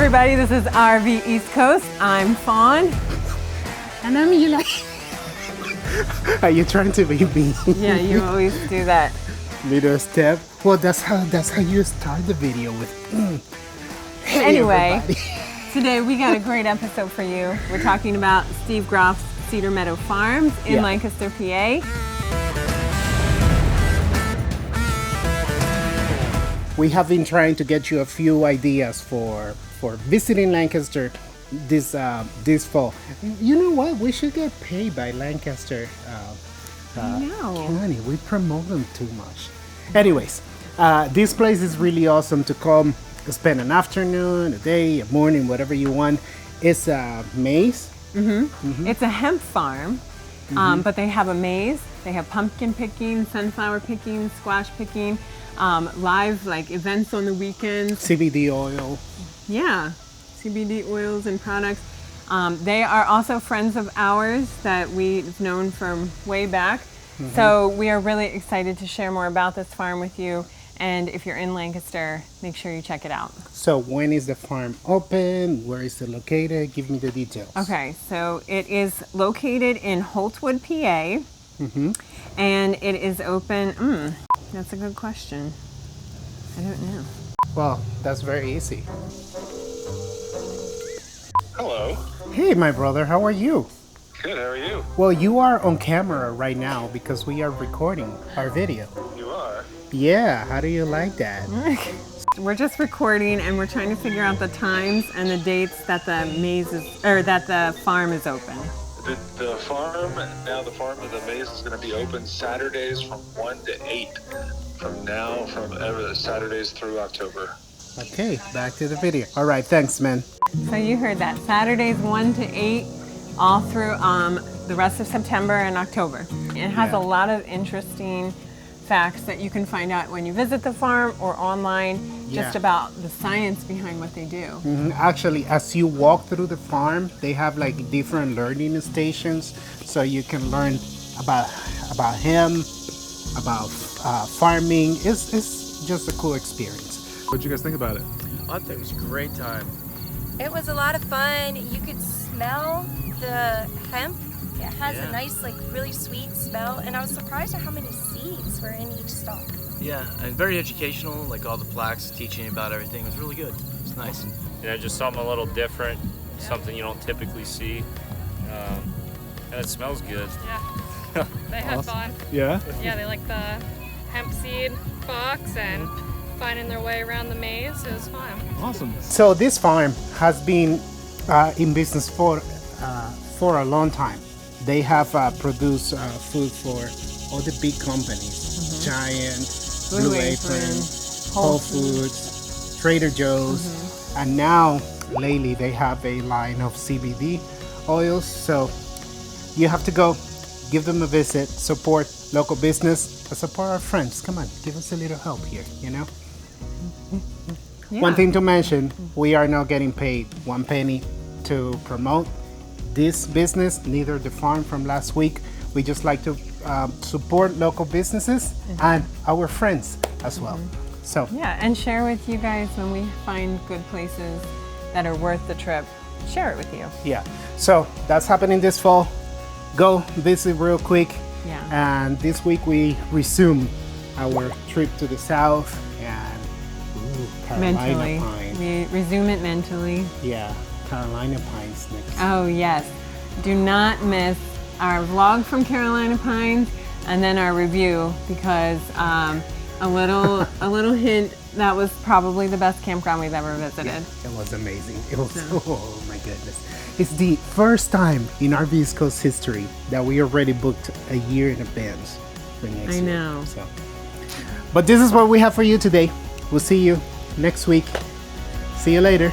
everybody, this is RV East Coast. I'm Fawn. And I'm Yula. Are you trying to be me? Yeah, you always do that. Little step. Well, that's how you start the video with. Hey, anyway, everybody. Today we got a great episode for you. We're talking about Steve Groff's Cedar Meadow Farms in Lancaster, PA. We have been trying to get you a few ideas for visiting Lancaster this fall. You know what? We should get paid by Lancaster County. We promote them too much. Anyways, this place is really awesome to come spend an afternoon, a day, a morning, whatever you want. It's a maize. It's a hemp farm, but they have a maize. They have pumpkin picking, sunflower picking, squash picking. Live like events on the weekends. CBD oil. Yeah, CBD oils and products. They are also friends of ours that we've known from way back. So we are really excited to share more about this farm with you. And if you're in Lancaster, make sure you check it out. So when is the farm open? Where is it located? Give me the details. Okay, so it is located in Holtwood, PA. And it is open. That's a good question. I don't know. Well, that's very easy. Hello. Hey, my brother, how are you? Good, how are you? Well, you are on camera right now because we are recording our video. You are? Yeah, how do you like that? We're just recording and we're trying to figure out the times and the dates that the farm is open. The farm of the maize is going to be open Saturdays from 1 to 8 from Saturdays through October. Okay, back to the video. All right, thanks, man. So you heard that. Saturdays 1 to 8 all through the rest of September and October. It has a lot of interesting facts that you can find out when you visit the farm or online, just about the science behind what they do. Actually, as you walk through the farm, they have like different learning stations, so you can learn about hemp, about farming. It's just a cool experience. What'd you guys think about it? I think it was a great time. It was a lot of fun. You could smell the hemp. It has a nice, like, really sweet smell, and I was surprised at how many seeds were in each stalk. Yeah, and very educational, like all the plaques teaching about everything. It was really good. It was nice. Just something a little different, something you don't typically see. And it smells good. Yeah, they had fun. Yeah? Yeah, they like the hemp seed box and finding their way around the maze. It was fun. Awesome. So this farm has been in business for a long time. They have produced food for all the big companies, Giant, Blue Apron, Whole Foods, Trader Joe's, and now lately they have a line of CBD oils. So you have to go, give them a visit, support local business, support our friends. Come on, give us a little help here, you know? One thing to mention, we are not getting paid 1 penny to promote this business, neither the farm from last week. We just like to support local businesses and our friends as well. So and share with you guys when we find good places that are worth the trip. Share it with you. So that's happening this fall. Go visit real quick. And this week we resume our trip to the south and Carolina Pine. We resume it mentally. Carolina Pines next. Oh yes, do not miss our vlog from Carolina Pines and then our review, because a little hint, that was probably the best campground we've ever visited. It was amazing. It was oh my goodness. It's the first time in RV East Coast history that we already booked a year in advance for next year. I know. So, but this is what we have for you today. We'll see you next week. See you later.